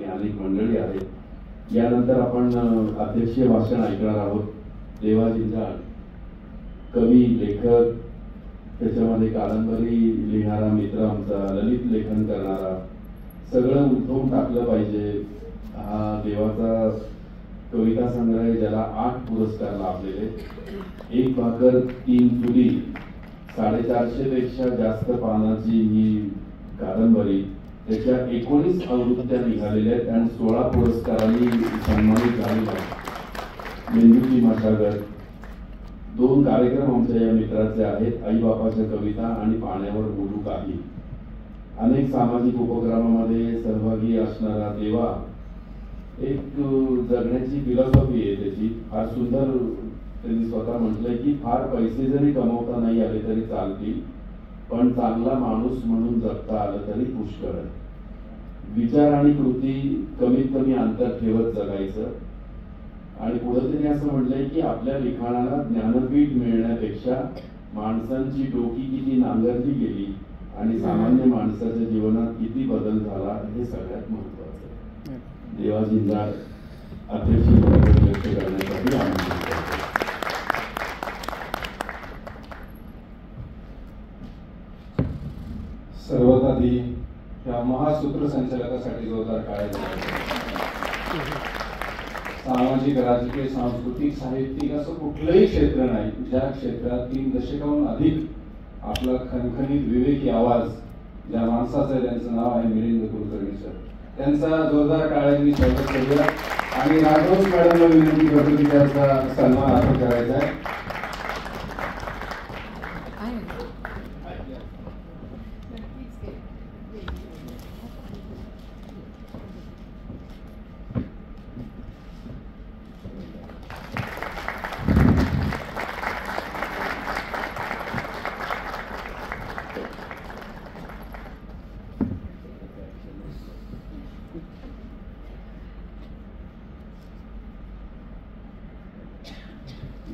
अनेक मंडळी आहेत। यानंतर आपण अध्यक्षीय भाषण ऐकणार आहोत। देवाजींचा कवी, लेखक, त्याच्यामध्ये कादंबरी लिहिणारा मित्र आमचा, ललित लेखन करणारा, सगळं उठवून टाकलं पाहिजे। हा देवाचा कविता संग्रह ज्याला 8 पुरस्कार लाभलेले, एक भाकर तीन चुली, 450 पेक्षा जास्त पानाची ही कादंबरी, त्याच्या 19 आवृत्त्या निघालेल्या आहेत आणि 16 पुरस्कारांनी सन्मानित झालेला आहे। मेंदूची मशागत, 2 कार्यक्रम आमच्या या मित्राचे आहेत, आई बापाच्या कविता आणि पाण्यावर बोलू काही। अनेक सामाजिक उपक्रमामध्ये सहभागी असणारा देवा, एक जगण्याची फिलॉसॉफी आहे त्याची, फार सुंदर। त्यांनी स्वतः म्हटलंय की फार पैसे जरी कमवता नाही आले तरी चालतील, पण चांगला माणूस म्हणून जगता आलं तरी पुष्कळ आहे। विचार आणि कृती कमीत कमी अंतर ठेवत जगायचं। आणि पुढे त्यांनी असं म्हटलंय की आपल्या लिखाणाला ज्ञानपीठ मिळण्यापेक्षा माणसांची डोकी किती नांगरली गेली आणि सामान्य माणसाच्या जीवनात किती बदल झाला हे सगळ्यात महत्वाचं आहे। देवाजींचा अध्यक्ष व्यक्त करण्यासाठी आमंत्रित करतो। सर्वात आधी या महासूत्रसंचालकासाठी जोरदार टाळ्या। सामाजिक, राजकीय, सांस्कृतिक, साहित्यिक असं कुठलंही क्षेत्र नाही ज्या क्षेत्रात 3 दशकाहून अधिक आपला खणखणीत विवेकी आवाज ज्या माणसाचं आहे, त्यांचं नाव आहे मिलिंद कुलकर्णी सर। त्यांचा जोरदार टाळ्यांनी स्वागत करूया आणि राघव मॅडमला विनंती करतो की त्यांचा सन्मान आपण करायचा आहे।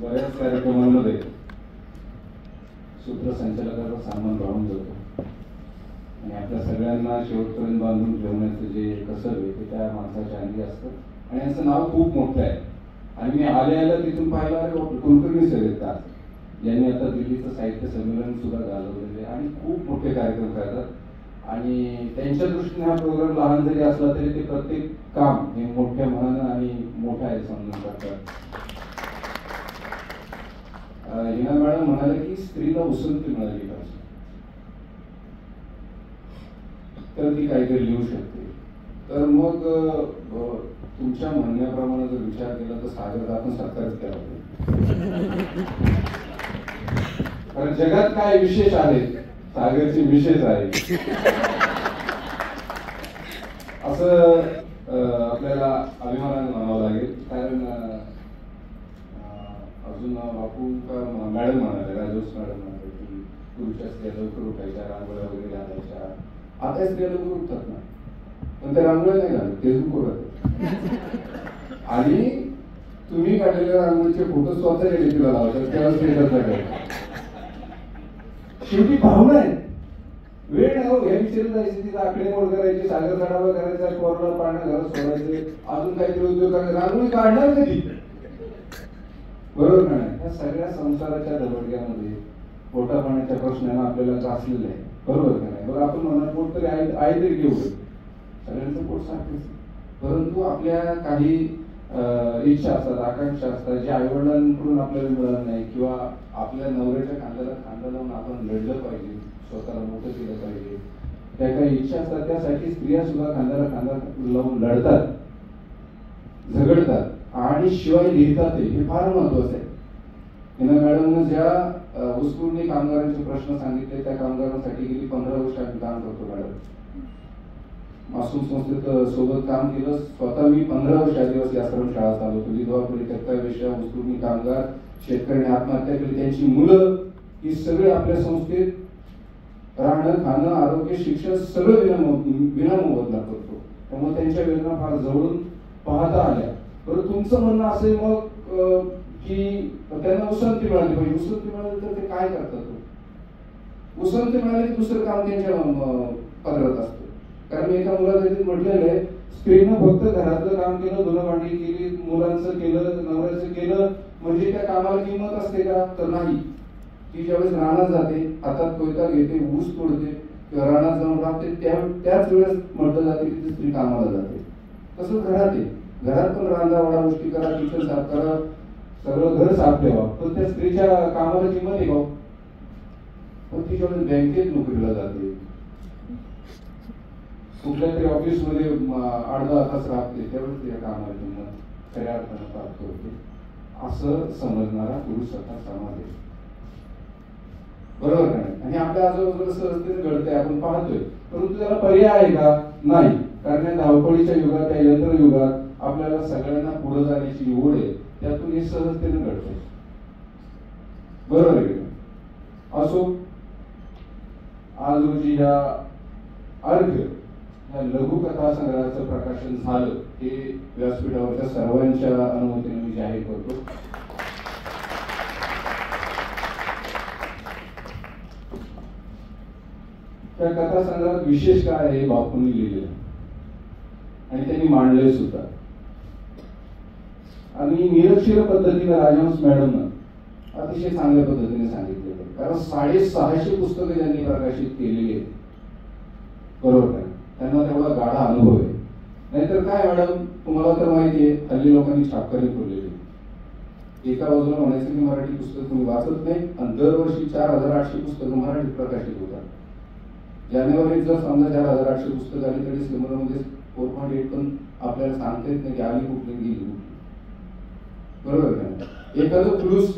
बऱ्याच कार्यक्रमांमध्ये सूत्रसंचालकाचा सन्मान राहून जातो आणि आपल्या सगळ्यांना शेवटपर्यंत बांधून ठेवण्याचं जे कसर आहे ते त्या माणसाच्या अंगी असतं आणि यांचं नाव खूप मोठं आहे। आणि मी आल्या तिथून पाहिलं, अरे कुलकर्णी सर येतात, ज्यांनी आता दिल्लीचं साहित्य संमेलन सुद्धा घालवलेले आणि खूप मोठे कार्यक्रम करतात। आणि त्यांच्या दृष्टीने हा प्रोग्राम लहान जरी असला तरी ते प्रत्येक काम हे मोठ्या मनानं आणि मोठं आहे समजून करतात। हिना मॅडम म्हणाले की स्त्रीला उसंती मिळाली पाहिजे तर ती काहीतरी लिहू शकते। तर मग तुमच्या म्हणण्याप्रमाणे जर विचार केला तर सागरचा आपण सत्कारच केला पाहिजे, कारण जगात काय विशेष आहे सागरची विशेष आहे असं आपल्याला अभिमानाने म्हणावं लागेल। कारण अजून बापू का मॅडम म्हणाले, राजोस मॅडम म्हणाले की पुरुषाच्या स्त्रिया लवकर उठायच्या, रांगोळ्या वगैरे घालायच्या। आता स्त्रिया लवकर उठतात ना, पण त्या रांगोळ्या नाही घालत, फेसबुक करतात आणि तुम्ही काढलेल्या रांगोळीचे फोटो स्वतःच्या लेखीला लावतात, त्याला स्टेटसला ठेवतात। शेवटी भावना आहे, वेळ नाही हो। ह्या विचारला जायचे, तिथे आकडेमोड करायची, सागर चढावा करायचा, कोरला पाण्यात घरात सोडायचे, अजून काहीतरी उद्योग करायचे, रांगोळी काढणार कधी, बरोबर नाही? या सगळ्या संसाराच्या दबडग्यामध्ये पोटा पाण्याच्या प्रश्नाने आपल्याला त्रासलेलं आहे, बरोबर का नाही? बरं, आपण म्हणा पोट तरी आहे तरी घेऊ, सगळ्यांचं पोट सारखंच, परंतु आपल्या काही इच्छा असतात, आकांक्षा असतात, ज्या आईवडिलांकडून आपल्याला मिळत नाही, किंवा आपल्या नवऱ्याच्या खांद्याला खांदा लावून आपण लढलं पाहिजे, स्वतःला मोठं केलं पाहिजे, त्या काही इच्छा असतात। त्यासाठी स्त्रिया सुद्धा खांद्याला खांदा लावून लढतात, झगडतात आणि शिवाय लिहितात, हे फार महत्वाचं आहे। हिना मॅडमने ज्या ऊसतोडणी कामगारांचे प्रश्न सांगितले, त्या कामगारांसाठी गेली 15 वर्ष आम्ही काम करतो मॅडम। मासूम संस्थेत सोबत काम केलं, स्वतः मी 15 वर्ष आदिवासी आश्रम शाळा चालवतो, विधवा पीडित, कर्तव्यशा, ऊसतोडणी कामगार, शेतकऱ्यांनी आत्महत्या केली, त्यांची मुलं, ही सगळे आपल्या संस्थेत राहणं, खाणं, आरोग्य, शिक्षण सगळं विनामोबदला करतो। त्यामुळे त्यांच्या वेदना फार जवळून पाहता आल्या। बरं, तुमचं म्हणणं असेल मग की त्यांना उसंती मिळाली पाहिजे, उसंती मिळाली तर ते काय करतात? उसंती मिळाली की दुसरं काम त्यांच्या पदरात असतं। कारण मी एका मुलाखतीत म्हटलेलं आहे स्त्रीनं फक्त घरातलं काम केलं, धुणं भांडी केली, मुलांचं केलं, नवऱ्याचं केलं म्हणजे त्या कामाला किंमत असते का? तर नाही. ती ज्यावेळेस रानात जाते, हातात कोयता घेते, ऊस तोडते किंवा रानात जाऊन राहते, त्याच वेळेस म्हटलं जाते की ती स्त्री कामाला जाते. तसंच घरात आहे, घरात पण रांधावाडा गोष्टी करा, किचन साफ करा, सगळं घर साफ ठेवा, पण त्या स्त्रीच्या कामाला किंमत आहे का? पण ती ज्यावेळेस बँकेत नोकरीला जाते, कुठल्या तरी ऑफिस मध्ये 8-10 तास राहते, त्यावेळेस त्या कामाला किंमत खऱ्या अर्थानं प्राप्त होते, असं समजणारा पुरुष आता समाज आहे. बरोबर नाही? आणि आपल्या आजूबाजूला सहजतेने घडतंय, आपण पाहतोय, परंतु त्याला पर्याय आहे का? नाही. कारण या धावपळीच्या युगात, या यंत्र युगात आपल्याला सगळ्यांना पुढे जाण्याची ओढ आहे, त्यातून हे सहजतेने घडतंय. बरोबर आहे? असो, आज रोजी या अर्घ्य या लघुकथा संग्रहाचं प्रकाशन झालं, हे व्यासपीठावरच्या सर्वांच्या अनुमतीने मी जाहीर करतो. त्या कथा संग्रहात विशेष काय आहे, बापूंनी लिहिलेलं आणि त्यांनी मांडले सुद्धा. आणि निरक्षर पद्धतीने राजहंस मॅडमनं अतिशय चांगल्या पद्धतीने सांगितलेलं, कारण 650 पुस्तकं त्यांनी प्रकाशित केलेली आहेत. बरोबर नाही? त्यांना तेवढा गाढा अनुभव आहे. नाहीतर काय मॅडम, तुम्हाला तर माहिती आहे, हल्ली लोकांनी छापखाने खोललेली. एका बाजूला म्हणायचं की मराठी पुस्तक तुम्ही वाचत नाही, आणि दरवर्षी 4800 पुस्तकं मराठीत प्रकाशित होतात. जानेवारीत जर समजा 4800 पुस्तकं आली तरी डिसेंबरमध्ये 4.8 पण आपल्याला सांगता येत नाही की आली कुठली गेली कुठली. बरोबर का? एखादं खुलूस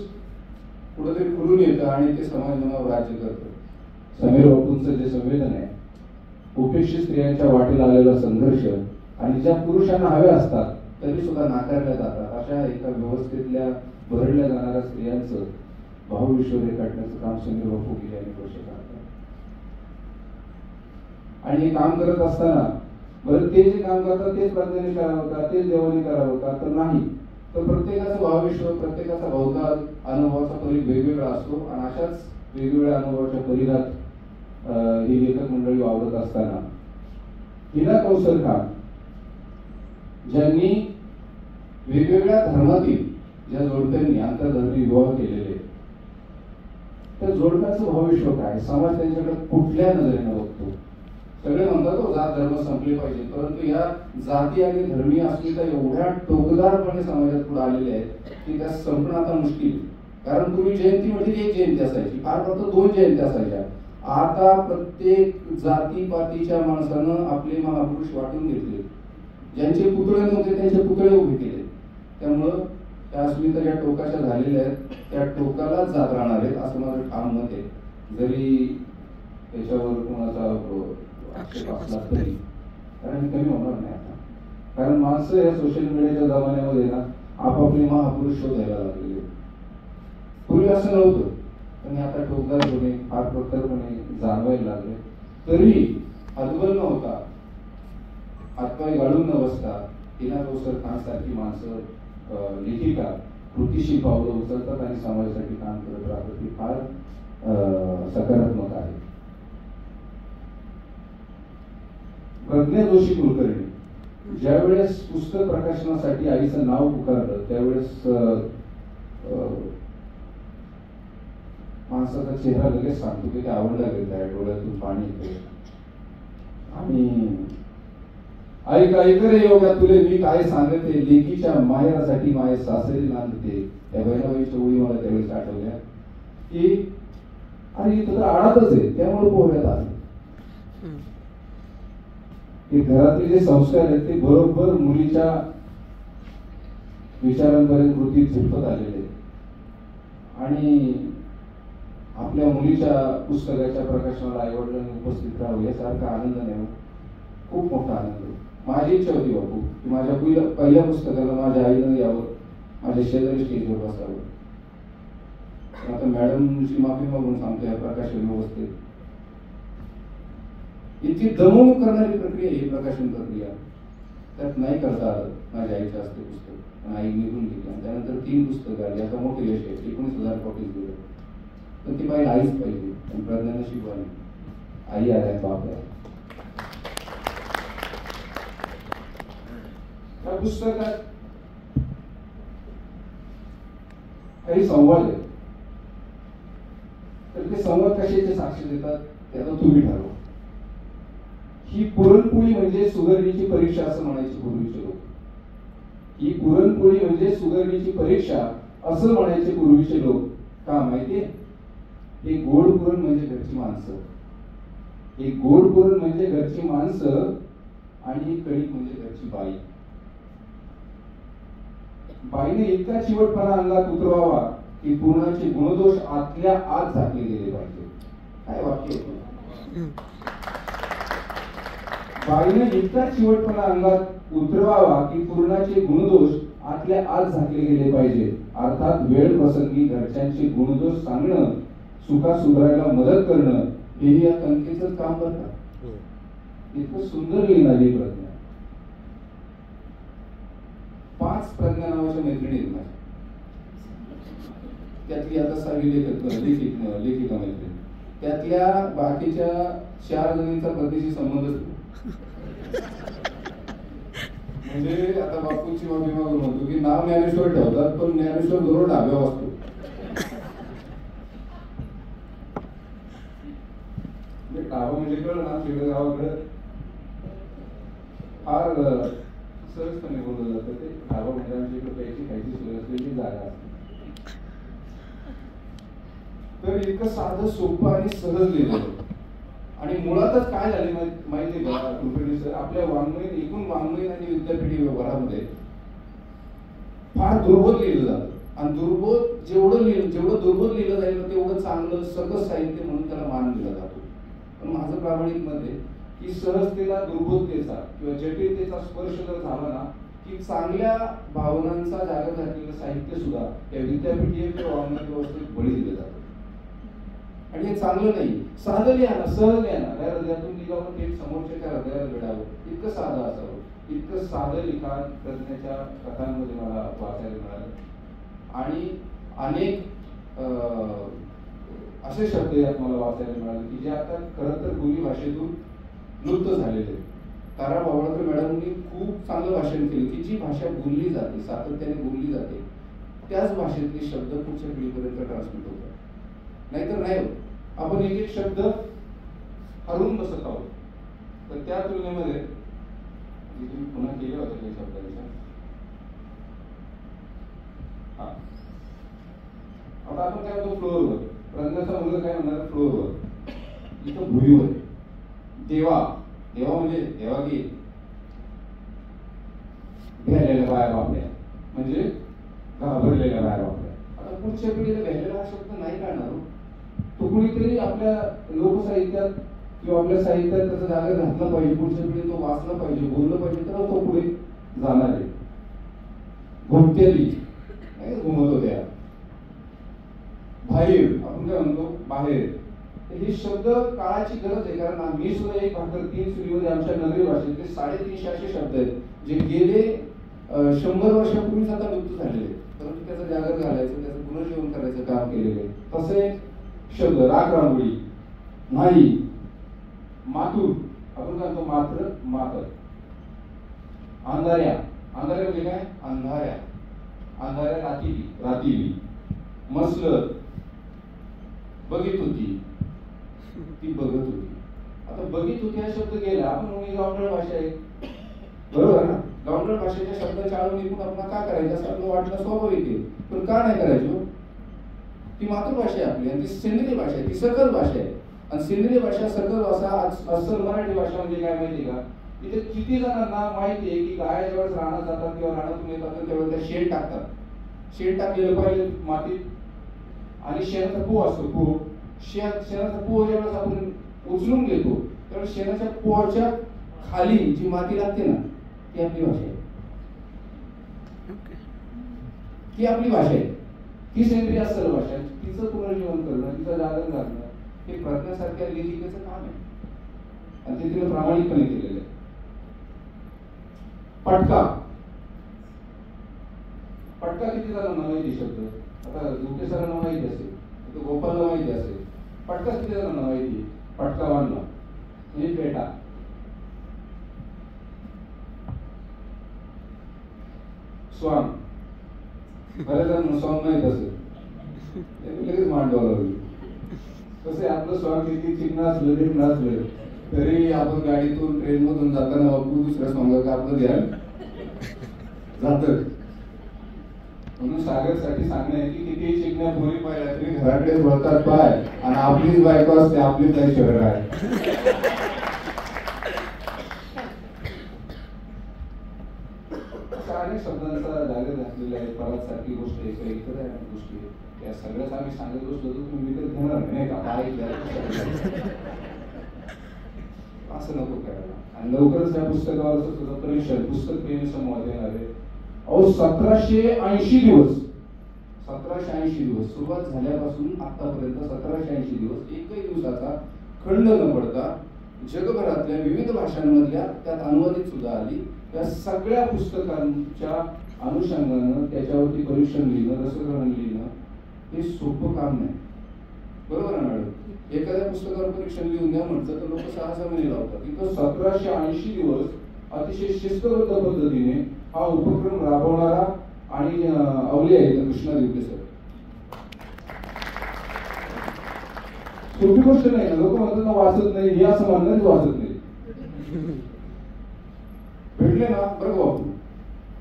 कुठेतरी खुलून येतं आणि ते समाजावर राज्य करतं. समीर बापूंचं जे संवेदन आहे, उपेक्षित स्त्रियांच्या वाटेला आलेला संघर्ष, आणि ज्या पुरुषांना हव्या असतात तरी सुद्धा नाकारल्या जातात, अशा एका व्यवस्थेतल्या भरडल्या जाणाऱ्या स्त्रियांचं भावविश्व रेखाटण्याचं काम समीर बापू गेल्या अनेक वर्ष करतात. आणि हे काम करत असताना बरं ते जे काम करतात तेच प्राज्ञाने करावं का, तेच देवाने करावं का? तर नाही. तर प्रत्येकाचं भावविश्व, प्रत्येकाचा भौतिक अनुभवाचा परीघ वेगवेगळा असतो, आणि अशाच वेगवेगळ्या अनुभवाच्या परिघात ही लेखक मंडळी वावरत असताना हिना कौसर खान, ज्यांनी वेगवेगळ्या धर्मातील ज्या जोडप्यांनी आंतरधर्मी विवाह केलेले, त्या जोडप्याचं भावविश्व काय, समाज त्यांच्याकडे कुठल्या नजरेने बघतो? सगळे म्हणतात हो जात धर्म संपले पाहिजे, परंतु या जाती आणि धर्मीय अस्मिता एवढ्या टोकदारपणे समाजात पुढे आलेले आहेत की त्या संपणं आता मुश्किल. कारण पूर्वी जयंती म्हणजे एक जयंती असायची, फार फक्त 2 जयंत्या असायच्या. आता प्रत्येक जातीपातीच्या माणसानं आपले महापुरुष वाटून घेतले, ज्यांचे पुतळे नव्हते त्यांचे पुतळे उभे केले. त्यामुळं त्या अस्मिता ज्या टोकाच्या झालेल्या आहेत त्या टोकालाच जात राहणार आहेत असं माझं ठाम मत आहे. जरी त्याच्यावर कोणाचा आक्षेप असला तरी, कारण कमी होणार नाही आता. कारण माणसं या सोशल मीडियाच्या जमान्यामध्ये ना आपापले महापुरुष शोधायला लागलेले. पूर्वी असं नव्हतं, पण आता टोकदारपणे फार प्रखरपणे जाणवायला लागले. तरी हतबल नव्हता, हातपाय गाडून न बसता हिना कौसर खान सारखी माणसं लेखिका कृतीशील पावलं उचलतात आणि समाजासाठी काम करत राहतात. ती फार सकारात्मक आहे. प्रज्ञा जोशी कुलकर्णी ज्यावेळेस पुस्तक प्रकाशनासाठी आईचं नाव पुकारलं त्यावेळेस माणसाचा चेहरा लगेच सांगतो की ते आवडला गेला आहे, डोळ्यातून पाणी येते. आणि ऐक ऐक रे योगा तुले मी काय सांगते, लेकीच्या माहेरासाठी माये सासरी नांदते. त्या बहिणाबाईच्या ओळी मला त्यावेळेस आठवल्या की अरे इथं तर आडातच आहे, त्यामुळे पोहण्यात आले. घरातले जे संस्कार आहेत ते बरोबर मुलीच्या विचारांपर्यंत कृतीत झुकत आलेले. आणि आपल्या मुलीच्या पुस्तकाच्या प्रकाशनाला आईवडिलांनी उपस्थित राहावं यासारखा आनंद नाही, खूप मोठा आनंद. माझी इच्छा होती बापू की माझ्या पहिल्या पुस्तकाला माझ्या आईनं यावं, माझ्या शेजारी स्टेजवर बसावं. आता मॅडमची माफी मागून सांगतो, या प्रकाशन व्यवस्थेत इतकी दमवणूक करणारी प्रक्रिया ही प्रकाशन प्रक्रिया, त्यात नाही करता आलं. माझ्या आईच्या हस्ते पुस्तक आई निघून गेली, आणि त्यानंतर 3 पुस्तकं आली. आता मोठे यश आहे, 19,000 कॉपीज दिले. पण ती पाहिजे आईच पाहिजे, आणि प्रज्ञाने शिकवायला आई आल्या बाप आहे. त्या पुस्तकात काही संवाद आहेत. तर ते संवाद कशाचे साक्ष देतात ते आता तुम्ही ठरवा. ही पुरणपोळी म्हणजे सुगरणीची परीक्षा असं म्हणायचे पूर्वीचे लोक. ही पुरणपोळी म्हणजे सुगरणीची परीक्षा असं म्हणायचे पूर्वीचे लोक. का माहितीये? हे गोड पुरण म्हणजे घरची माणसं. हे गोड पुरण म्हणजे घरची माणसं आणि कणिक म्हणजे घरची बाई. बाईने इतका चिवटपणा अंगात उतरवावा की पूर्णाचे गुणदोष आतल्या आत झाकले गेले पाहिजे. काय वाक्य होतं? बाईने इतका चिवटपणा अंगात उतरवावा की पूर्णाचे गुणदोष आतल्या आत झाकले गेले पाहिजे. अर्थात वेळ प्रसंगी घरच्यांचे गुणदोष सांगणं, सुखा सुधारायला मदत करणं हे या कणकेचं काम करतात. इतकं सुंदर लिहिणारी प्रज्ञा. 5 प्रज्ञा नावाच्या मैत्रिणी आहेत माझ्या. त्यातली आता 6वी लेखिका मैत्रिणी. त्यातल्या बाकीच्या 4 जणींचा परदेशी संबंधच नाही. म्हणजे आता बापूची माफी मागून म्हणतो की नाव ज्ञानेश्वर ठेवतात पण ज्ञानेश्वर बरोबर डाव्या असतो. डावा म्हणजे कळलं ना, तिकडे गावाकडे फार सहजपणे बोललं जातं. ते डावा म्हणजे आमच्या इकडे प्यायची खायची सोय असलेली जागा असते. तर इतकं साधं सोपं आणि सहज लिहिलं. आणि मुळातच काय झाले माहिती का कुलकर्णी सर, आपल्या वाङ्मयीन एकूण वाङ्मयीन आणि विद्यापीठी व्यवहारामध्ये फार दुर्बोध लिहिलं जातं. आणि दुर्बोध जेवढं दुर्बोध लिहिलं जाईल तेवढं चांगलं सकस साहित्य म्हणून त्याला मान दिला जातो. पण माझं प्रामाणिक मत आहे की सहजतेला दुर्बोधतेचा किंवा जटिलतेचा स्पर्श जर झाला ना की चांगल्या भावनांचा जागर झालेलं साहित्य सुद्धा या विद्यापीठीय किंवा वाङ्मयीन व्यवस्थेत बळी दिलं जातं. आणि हे चांगलं नाही. साधं लिहा ना, सहज लिहा ना, त्या हृदयातून लिहावं थेट समोरच्या हृदयाला भिडावं. इतकं साधं असावं. इतकं साधं लिखाण प्रज्ञेच्या कथांमध्ये मला वाचायला मिळालं. आणि अनेक असे शब्द यात मला वाचायला मिळाले की जे आता खरं तर बोली भाषेतून लुप्त झालेले. तारा बावळकर मॅडमनी खूप चांगलं भाषण केलं की जी भाषा बोलली जाते, सातत्याने बोलली जाते, त्याच भाषेतले शब्द पुढच्या पिढीपर्यंत ट्रान्समिट होतात. नाहीतर नाही होत. आपण एक एक शब्द हरवून बसत आहोत. तर त्या तुलनेमध्ये तुम्ही पुन्हा केले होते काही शब्दांच्या. आता आपण काय म्हणतो फ्लोअरवर. प्रज्ञाचा मुलगा काय म्हणणार फ्लोअरवर. इथं भुईवर देवा. देवा म्हणजे देवागी भ्यालेल्या बाया बापल्या म्हणजे घाबरलेल्या बाया बापल्या. आता पुढच्या पिढीला भ्यालेला हा शब्द नाही काढणार. तो कुणीतरी आपल्या लोकसाहित्यात किंवा आपल्या साहित्यात त्याचा जागा घातला पाहिजे. पुढच्या पिढी तो वाचला पाहिजे, बोललं पाहिजे, तर तो पुढे जाणार आहे. घुमतेली नाही घुमत होत्या. बाहेर आपण काय म्हणतो बाहेर. हे शब्द काळाची गरज आहे. कारण मी सुद्धा एक भाकर 3 सुरीमध्ये आमच्या नगरी भाषेतले 350 असे शब्द आहेत जे गेले 100 वर्षापूर्वीच आता लुप्त झालेले आहेत. परंतु त्याचा जागर घालायचं, त्याचं पुनर्जीवन करायचं काम केलेलं आहे. तसे शब्द राग रांगोळी नाही, मातूर आपण काय म्हणतो मात्र मातर. अंधाऱ्या. अंधाऱ्या म्हणजे काय? अंधाऱ्या. अंधाऱ्या रातीली. मसलत बघित होती, ती बघत होती. आता बघित होती हा शब्द गेला. आपण म्हणून गावंढळ भाषा आहे बरोबर ना. गावंढळ भाषेच्या शब्दाच्या आळून निघून आपण का करायचं असं आपलं वाटणं स्वाभाविक आहे. पण का नाही करायचं? ती मातृभाषा आहे आपली आणि ती सेंद्रिय भाषा आहे, ती सकल भाषा आहे. आणि सेंद्रिय भाषा, सकल भाषा, अस्सल मराठी भाषा म्हणजे काय माहिती का? इथे किती जणांना माहिती आहे की गाया ज्यावेळेस रानात जातात किंवा रानातून येतात त्यावेळेस त्या शेण टाकतात. शेण टाकलेलं पाहिजे मातीत आणि शेणाचा पो असतो. पो शेणाचा पो ज्यावेळेस आपण उचलून घेतो त्यावेळेस शेणाच्या पोच्या खाली जी माती लागते ना ती आपली भाषा आहे. ही आपली भाषा आहे. ही सेंद्रिय अस्सल भाषा. तिचं पुनर्जीवन करणं, तिचं जागरण करणं हे प्रज्ञासारख्या लेखिकेचं काम आहे आणि ते तिने प्रामाणिकपणे केलेलं आहे. पटका. पटका किती जणांना माहिती शब्द? आता दुटे सरांना माहिती असेल, गोपालला माहिती असेल. पटका किती जणांना माहिती? पटका बांधला. म्हणजे पेटा. स्वांग, बऱ्याच जणांना स्वांग माहित असेल, लगेच मांडवाला लागली. कसं आपलं स्वांग किती चिकन असलं नीट नसलं तरी आपण गाडीतून ट्रेन मधून जाताना बापू दुसऱ्या स्वांगाचं आपलं ध्यान जात. म्हणून सागरसाठी सांगणं आहे की किती चिकण्या पोरी पाहिल्या तरी घराकडे वळतात पाय, आणि आपलीच बायको असते, आपलीच काही शहर आहे. अनेक शब्दांचा जागा घातलेला आहे. सारखी गोष्ट आहे, काही इतर गोष्टी आहेत, या सगळ्याच आम्ही सांगत बसलो तर तुम्ही विकत घेणार नाही का, असं नको करायला. आणि लवकरच या पुस्तकावर सुद्धा परीक्षण पुस्तक प्रेमी संवाद येणार आहे. अहो 1780 दिवस, 1780 दिवस सुरुवात झाल्यापासून आतापर्यंत 1780 दिवस एकही दिवसाचा खंड न पडता जगभरातल्या विविध भाषांमधल्या त्यात अनुवादित सुद्धा आली. त्या सगळ्या पुस्तकांच्या अनुषंगानं त्याच्यावरती परीक्षण लिहिणं, रसग्रहण लिहिणं हे सोपं काम नाही. बरोबर आहे मॅडम? एखाद्या पुस्तकावर परीक्षण लिहून द्या म्हटलं तर लोक 6 महिने लावतात. इथं 1780 दिवस अतिशय शिस्तबद्ध पद्धतीने हा उपक्रम राबवणारा आणि अवले आहे कृष्णा दिवटे सर. सोपी गोष्ट नाही ना. लोक म्हणतात ना वाचत नाही, हे असं म्हणणं वाचत नाही. भेटले ना बरं बापू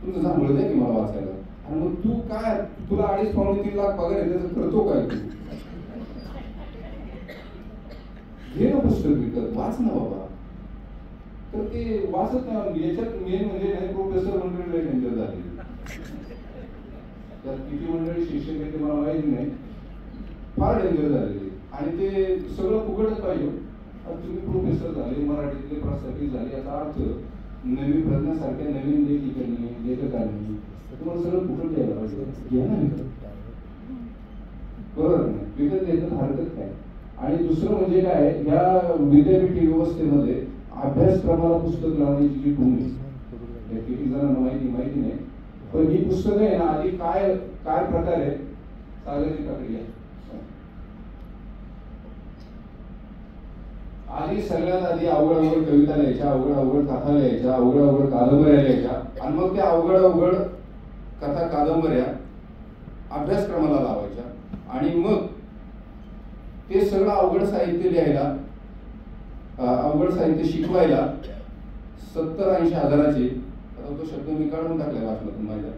तुमचं सांभाळ द्या की मला वाचायला. आणि मग तू काय, तुला 2.5-3 लाख पगार आहे, त्याचं करतो काय तू? घे ना पुस्तक विकत, वाच ना बाबा. तर ते वाचत नाही. याच्यात मेन म्हणजे नाही प्रोफेसर मंडळी डेंजर झाली. त्यात किती मंडळी शिक्षक आहेत ते मला माहिती नाही, फार डेंजर झालेली. आणि ते सगळं फुकटच पाहिजे. तुम्ही प्रोफेसर झाले, मराठीतले प्रस्थापित झाले, याचा अर्थ नवीन प्रज्ञासारख्या नवीन लेखकांनी तुम्हाला सगळं फुकट द्यायला पाहिजे. घ्या ना विकत, बरोबर नाही? विकत घ्यायचं हरकत काय. आणि दुसरं म्हणजे काय, या विद्यापीठ व्यवस्थेमध्ये अभ्यासक्रमाला पुस्तक लावण्याची जी भूमी, किती जणांना माहिती नाही, पण ही पुस्तकं आहे ना आधी काय काय प्रकार आहे सागरची प्रक्रिया. आधी सगळ्यात आधी अवघड कविता लिहायच्या, अवघड कथा लिहायच्या, अवघड कादंबऱ्या लिहायच्या, आणि मग त्या अवघड कथा कादंबऱ्या अभ्यासक्रमाला लावायच्या. आणि मग ते सगळं अवघड साहित्य लिहायला, अवघड साहित्य शिकवायला 70-80 हजाराचे, आता तो शब्द मी काढून टाकलाय वाचनातून माझ्या,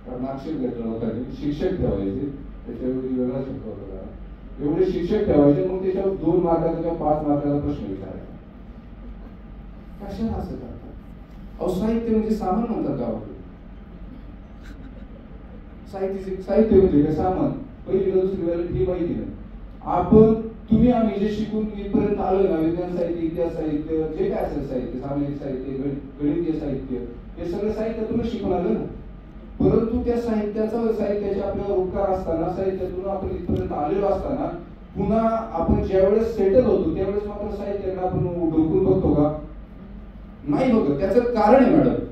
कारण आक्षेप घेतला लोकांनी, शिक्षक ठेवायचे, त्याच्याऐवजी वेगळा शब्द होता. एवढे शिक्षक ठेवायचे, मग त्याच्यावर 2 मार्काचा किंवा 5 मार्काचा प्रश्न विचारायचा. कशाला असं करतात? अहो साहित्य म्हणजे सामान म्हणतात का? साहित्य म्हणजे काय? सामान. पहिली दुसरी वेळेला ही माहिती नाही. आपण तुम्ही आम्ही जे शिकून इथपर्यंत आलोय ना, विज्ञान साहित्य, इतिहास साहित्य, जे काय असेल साहित्य, सामाजिक साहित्य, गणितीय साहित्य, हे सगळं साहित्यातून शिकून आलं ना. परंतु त्या साहित्याचे आपल्यावर उपकार असताना, साहित्यातून आपण इथपर्यंत आलेलो असताना, पुन्हा आपण ज्यावेळेस सेटल होतो त्यावेळेस मात्र साहित्याकडे आपण डोकून बघतो का? नाही बघत. त्याचं कारण आहे मॅडम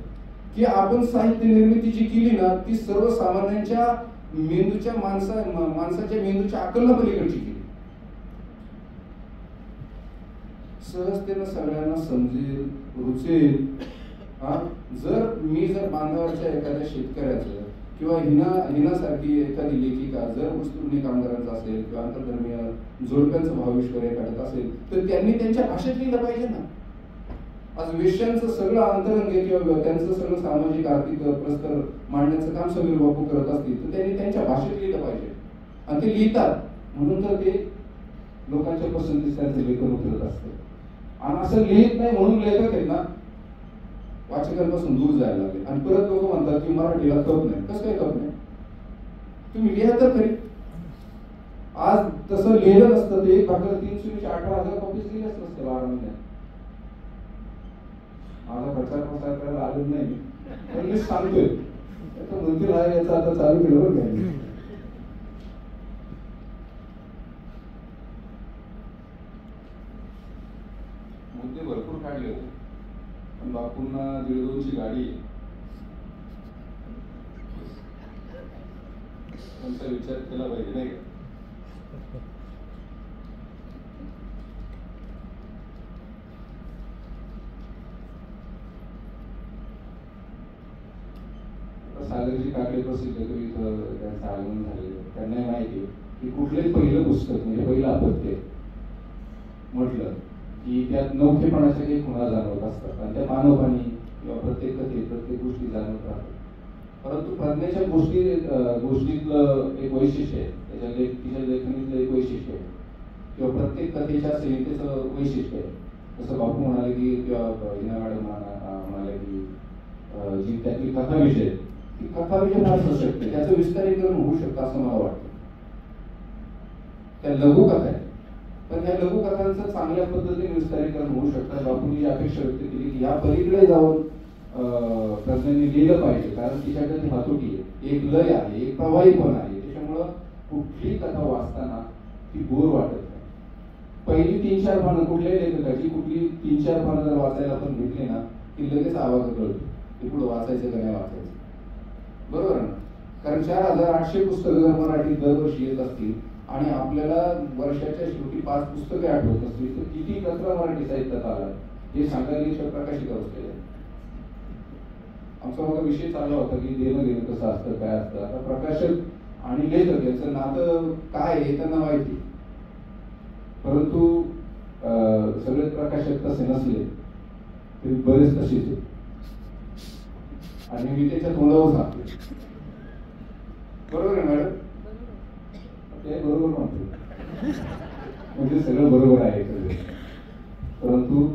की आपण साहित्य निर्मिती जी केली ना, ती सर्वसामान्यांच्या मेंदूच्या माणसाच्या मेंदूच्या आकलना पलीकडची केली. सहजतेनं सगळ्यांना समजेल, रुचेल. जर बांधावरच्या एखाद्या शेतकऱ्याचं किंवा हिनासारखी एखादी लेखिका जर वस्तुनी कामगारांचा असेल किंवा आंतरधर्मीय जोडप्यांचं भावविश्वर काढत असेल तर त्यांनी त्यांच्या भाषेत लिहिलं पाहिजे ना. आज वेश्यांचं सगळं अंतरंग किंवा त्यांचं सगळं सामाजिक आर्थिक प्रस्तर मांडण्याचं काम समीर बापू करत असतील तर त्यांनी त्यांच्या भाषेत लिहिलं पाहिजे. आणि ते लिहितात म्हणून तर ते लोकांच्या पसंतीस त्यांचं लेखन उतरत असतं. आणि असं लिहित नाही म्हणून लेखक आहेत ना वाचकांपासून दूर जायला लागले. आणि परत लोक म्हणतात की मराठीला खप नाही. कसं काय खप नाही? तुम्ही लिहा तर खरी. आज तसं लिहिलं नसतं ते 18,000 कॉपीज लिहिल्याच नसतं 12 महिन्यात. माझा प्रचार प्रसार करायला आलेला नाही पण मी सांगतोय मंदिर आहे याचा आता चालू केलं बरं काय. मुद्दे भरपूर काढले होते पण बापूंना 1.5-2ची गाडी त्यांचा विचार केला पाहिजे नाही का. आता सागरजी काकडे प्रसिद्ध कवी त्यांचं आगमन झालेलं, त्यांनाही माहिती आहे की कुठलंही पहिलं पुस्तक म्हणजे पहिलं अपत्य म्हटलं की त्यात नवखेपणाच्या काही खुणा जाणवत असतात आणि त्या मानवपणी किंवा प्रत्येक कथेत प्रत्येक गोष्टी जाणवत राहतात. परंतु प्रज्ञेच्या गोष्टीतलं एक वैशिष्ट्य आहे, तिच्या लेखणीतलं एक वैशिष्ट्य आहे किंवा प्रत्येक कथेच्या संहितेचं वैशिष्ट्य आहे. जसं बापू म्हणाले की किंवा हिना मॅडम म्हणाले की जी त्यातली कथा विषय ती कथा विषय फार सशक्त आहे, त्याचं विस्तारीकरण होऊ शकतं असं मला वाटतं. त्या लघुकथा आहे पण त्या लघुकथांचं चांगल्या पद्धतीने विस्तारीकरण होऊ शकतं. बापूंनी अपेक्षा व्यक्त केली की या पलीकडे जाऊन प्रज्ञांनी लिहिलं पाहिजे, कारण तिच्याकडे ती हातोटी आहे, एक लय आहे, एक प्रवाहीपण आहे. त्याच्यामुळं कुठली कथा वाचताना ती बोर वाटत नाही. पहिली 3-4 पानं कुठल्याही लेखकाची कुठली 3-4 पानं जर वाचायला आपण घेतली ना की लगेच आवाज कळतो की पुढे वाचायचं का नाही वाचायचं. बरोबर ना? कारण 4800 पुस्तकं जर मराठीत दरवर्षी येत असतील आणि आपल्याला वर्षाच्या शेवटी 5 पुस्तके आठवत असतील तर किती कचरा मराठी साहित्यात आला हे सांगायला तर प्रकाशिका बसलेला आहे. आमचा बघा विषय चालला होता की देणं घेणं कसं असतं काय असतं. आता प्रकाशक आणि लेखक यांचं नातं काय हे त्यांना माहिती, परंतु सगळे प्रकाशक तसे नसले तरी बरेच तसेच आहेत आणि मी त्याच्या तोंडावर सांगते. बरोबर आहे मॅडम? ते बरोबर म्हणतो म्हणजे सगळं बरोबर आहे, परंतु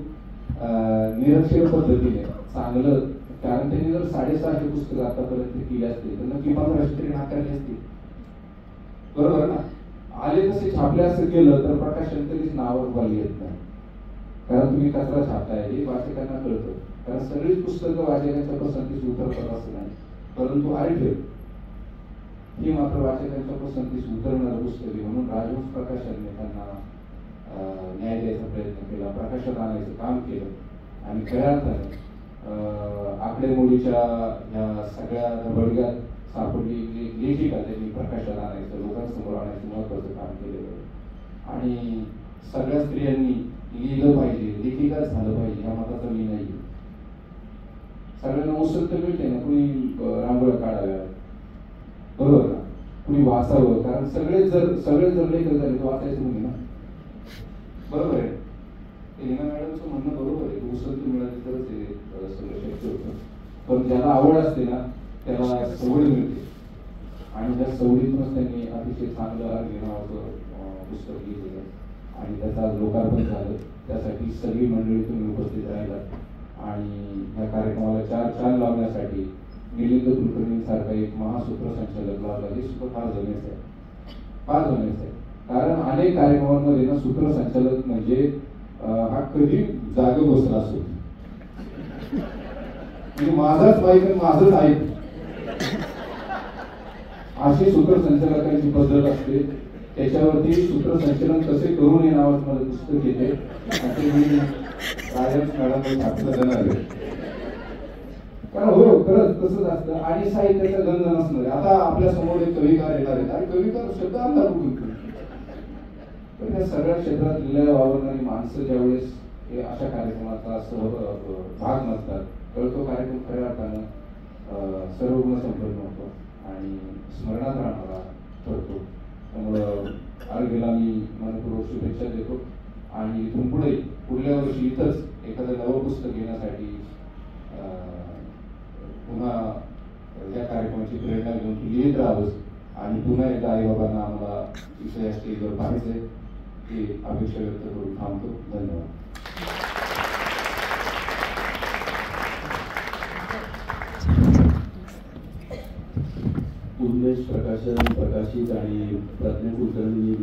निरक्षर पद्धतीने चांगलं, कारण त्यांनी जर 650 पुस्तकं आतापर्यंत केली असतील तर नक्की 1500 तरी नाकारली असतील. बरोबर ना? आले तसे छापले असं केलं तर प्रकाशन तरीच नावावर पाली येत नाही, कारण तुम्ही कचरा छापताय हे वाचकांना कळतं. कारण सगळीच पुस्तकं वाचकांच्या पसंतीस उतरतात असं नाही, परंतु आरेफेर ही मात्र वाचकांच्या पसंतीस उतरणारं पुस्तक आहे. म्हणून राजहंस प्रकाशनने त्यांना न्याय द्यायचा प्रयत्न केला, प्रकाशात आणायचं काम केलं आणि खऱ्या अर्थाने आकडेमोडीच्या या सगळ्या बडग्यात सापडलेली लेखिका त्यांनी प्रकाशात आणायचं, लोकांसमोर आणायचं महत्वाचं काम केलेलं आहे. आणि सगळ्या स्त्रियांनी लिहिलं पाहिजे, लेखिकाच झालं पाहिजे ह्या मताचा मी नाही. सगळ्यांना उसंत मिळते ना, कुणी रांगोळ्या काढाव्या, बरोबर ना, कुणी वाचावं, कारण सगळे जर लेखक झाले तर वाचायचं कुणी ना, बरोबर आहे. हिना मॅडमचं म्हणणं बरोबर आहे, उसंत मिळाली तरच हे सगळं शक्य होतं. पण ज्याला आवड असते ना त्याला सवड मिळते आणि त्या सवडीतूनच त्यांनी अतिशय चांगलं अर्घ्य नावाचं पुस्तक लिहिलेलं आणि त्याचा लोकार्पण झालं. त्यासाठी सगळी मंडळी तुम्ही उपस्थित राहिलात आणि या कार्यक्रमाला 4 चांद लावण्यासाठी मिलिंद कुलकर्णींसारखा एक महासूत्रसंचालक लावला. हे सुद्धा फार जमेचं आहे, फार जमेचं आहे. कारण अनेक कार्यक्रमांमध्ये ना सूत्रसंचालक म्हणजे हा कधी जागे बसला असतो, म्हणजे माझाच बाईक आणि माझंच आहे अशी सूत्रसंचालकांची पद्धत असते. त्याच्यावरती सूत्रसंचालन कसे करू नये नावाचं मला पुस्तक येते आणि मी राजहंस मॅडम छापलं देणार आहे. कारण हो खरंच तसंच असतं आणि साहित्याचा गंध नसणार. आता आपल्या समोर एक कविकार येणार आहेत आणि कविकार शब्द आमदार कुठून, पण त्या सगळ्या क्षेत्रात लिहिल्या वावरणारी माणसं ज्यावेळेस हे अशा कार्यक्रमाचा भाग नसतात तर तो कार्यक्रम खऱ्या अर्थानं सर्व गुण संपन्न होतो आणि स्मरणात राहणारा ठरतो. त्यामुळं अर्घ्यला मी मनपूर्वक शुभेच्छा देतो आणि इथून पुढल्या वर्षी इथंच एखादं नवं पुस्तक घेण्यासाठी पुन्हा या कार्यक्रमाची प्रेरणा घेऊन लिहित राहावंच आणि पुन्हा एकदा आईबाबांना आम्हाला इथं या स्टेजवर पाहायचंय ही अपेक्षा व्यक्त करून थांबतो. धन्यवाद. उन्मेष प्रकाशन प्रकाशित आणि प्रज्ञा कुलकर्णी